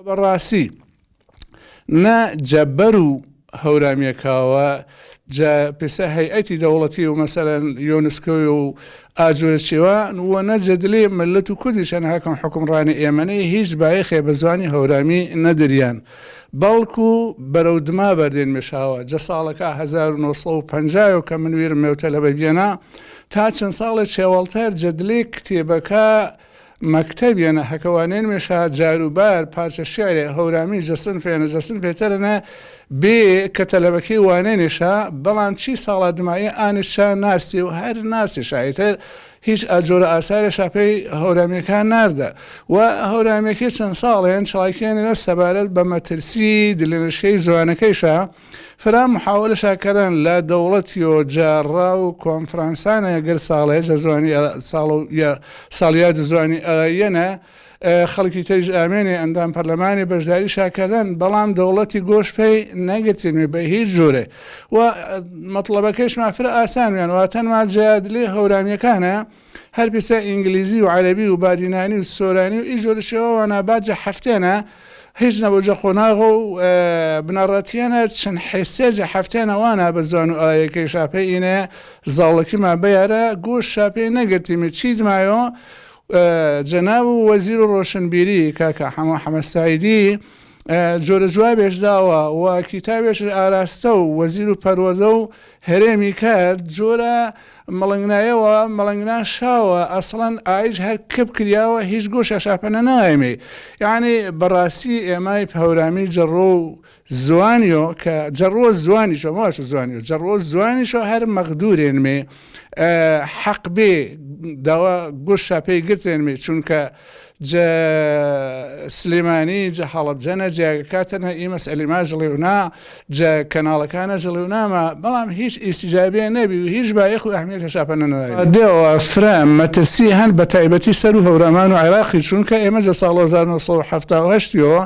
بەڕاستی نە جەبەر و هەورامیەکاوە پێسە هەیئەتی دەوڵەتی و مەسەلەن یۆنسکۆی و ئاجۆرچێوان وە نەجەدلێ ملت و کوردیشان هاکەم حکومڕانی ئێمەنەی هیچ بایەخێ بە زوانی هەورامی نەدریان بەڵکو بەرەودما بەردێن مێشاوە جە ساڵەکە 1950 کە من ویرم مێوتە لە بەبیێنە تا چەند ساڵێک چێوەڵتر جەدلێ کتێبەکە مەکتەبیانە هەکەوانێن مێشا جاروبار پارچە شعرێ هەورامی جەسن فێنە جەسن پێتەرنە بێ کە تەلەبەکەی وانێنێشا بەڵام چی ساڵا دمایی ئانیشا ناسی و هەر ناسی شایتر هیچ ئاجۆرە ئاسارە شاپەی هەورامیەکان ناردە و هەورامیەکەی چەند ساڵێن چڵاکیێنە سەبارەت بە مەترسی دلێنشەی زوانەکەیشە فرا محاولەشاکەران لە دەوڵەتی و جارڕا و کۆنفرانسانە گەر ساڵێژە زوانی ساڵیاد زوانی ئەلایەنە خەڵکی تریش ئامێنێ ئەندام پەرلەمانی بەشداری شاکردن بەڵام دەوڵەتی گۆش پێی نەگرتێنێ بە هیچ جۆرێ و مەطلبەکەش مافرە ئاسانیان و تەنما جیادلێ هەورامیەکانە هەر پێسە ئینگلیزی و عەرەبی و بادینانی و سۆرانی و ئیژۆرشەوەوانە باجە هەفتێنە هیچ نەبووجە خۆناغ و بنەڕەتیانە چەند حێسێجە هەفتێنەوانە بە زوان و ئایەکەی شاپەی ئینێ زاڵەکیمان بەیارە گۆش شاپەی نەگرتیمە چی دمایەوە جەناب و وەزیر و ڕۆشنبیری کاکە حەمەد سایدی جۆرە جوابێش داوە و کتابێش ئاراستە و وەزیر و پەروەردە و هەرێمی کرد جۆرە مەڵنگنایەوە مەڵنگنا شاوە ئەسڵەن ئایش هەر کەب کریاوە هیچ گۆشە شاپەنە نایمێ یعنی بەڕاستی ئێمای هەورامی جەڕۆ و زوانیۆ کە جەڕۆ زوانیشە ماش زوانیۆ جەڕۆ زوانیشە هەر مەغدورێنمێ حەق بێ داوا گۆش شاپەی گرتێنمێ چونکە سلێمانی جە هەڵەبجەنە جیاگەکاتەنە ئیمەس ئەلیما ژڵێونا جە کەناڵەکانە ژڵێونامە بەڵام هیچ ئیسیجابیە نەبی و هیچ بایەخ و ئەهمیەتە شاپەنە نەداوێت دێوە فرە مەترسی هەن بە تایبەتی سەر و هەورامان و عێراقی چونکە ئێمە جە ساڵ 1970ەوە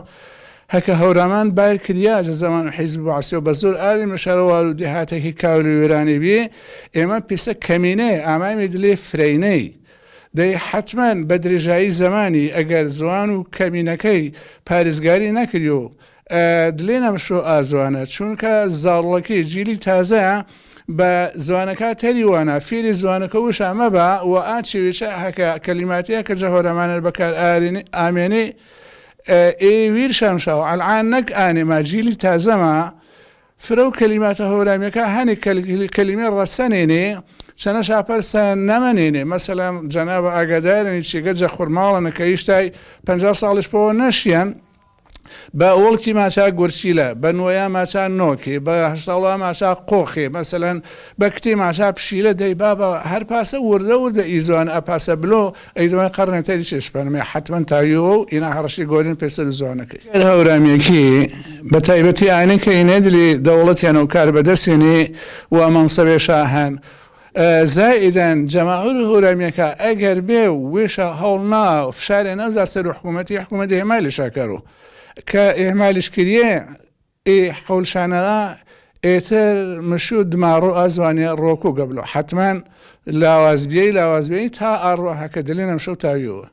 هەکە هەورامان بایر کریا جە زەمان و حیزب بەعسی و بە زۆر ئالی مەشارەوار و دێهاتێکی کاولی وێرانی بێ ئێمە پێسە کەمینەیە ئامامی دلێ فرەینەی دەی حتمما بە درێژایی زمانی ئەگەر زوان و کەمینەکەی پارێزگاری نەکردیۆ دلێ نەمشۆ ئازوانە چونکە زاڵەکەی جیلی تازەیە بە زوانەکە تەریوانە فێری زوانەکە وش ئەمە بە و ئاچێوێچە هەکە کەلیماتەیە کە جە هەورامانە بەکار ئامێنێ ئێویر شەمشاو ئەلعان نەک ئانێما جیلی تازەمە فرە و کەلیماتە هەورامیەکە هەنێک کەلیمە ڕەسەنێنێ چەنە شاپەرسە نەمەنێنێ مەسەلەن جەنابە ئاگادارنی چێگە جە خوڕماڵەنە کە هیچتای 50 ساڵش بەوە نەشیان بە ئۆڵکی ماچا گورچیلە بە نوۆیا ماچا نۆکێ بە هەشتاڵا ماچا قۆخێ مەسەلەن بە کتێ ماچا پشیلە دەی بابە هەر پاسە وردە وردە ئیزوان ئەپاسە بلۆ ئەیدوای قەرنێتەری چێشپەنمێ حتمما تاویەوە و ئینا هەڕەشی گۆرین پێسەر زوانەکەی هەورامێکی بە تایبەتی ئاینەکە ئینێدلی دەوڵەتیان و کار بەدەستێنێ و مەنسەبێشا هەن زائداً جەماهیر هەورامیەکە ئەگەر بێ و وێشە هەوڵنا فشارێ نەوزا سەر حکوومەتی حکوومەتی ئێمالیشاکەرەوە کە ئێمالیش کردیە حەولشانەدا ئێتر مشو دماڕۆ ئازوانێ ڕۆکو گەبلۆ حتمما لاوازبیەی تا ئاڕۆ هەکە دلێنم شەو تاویەوە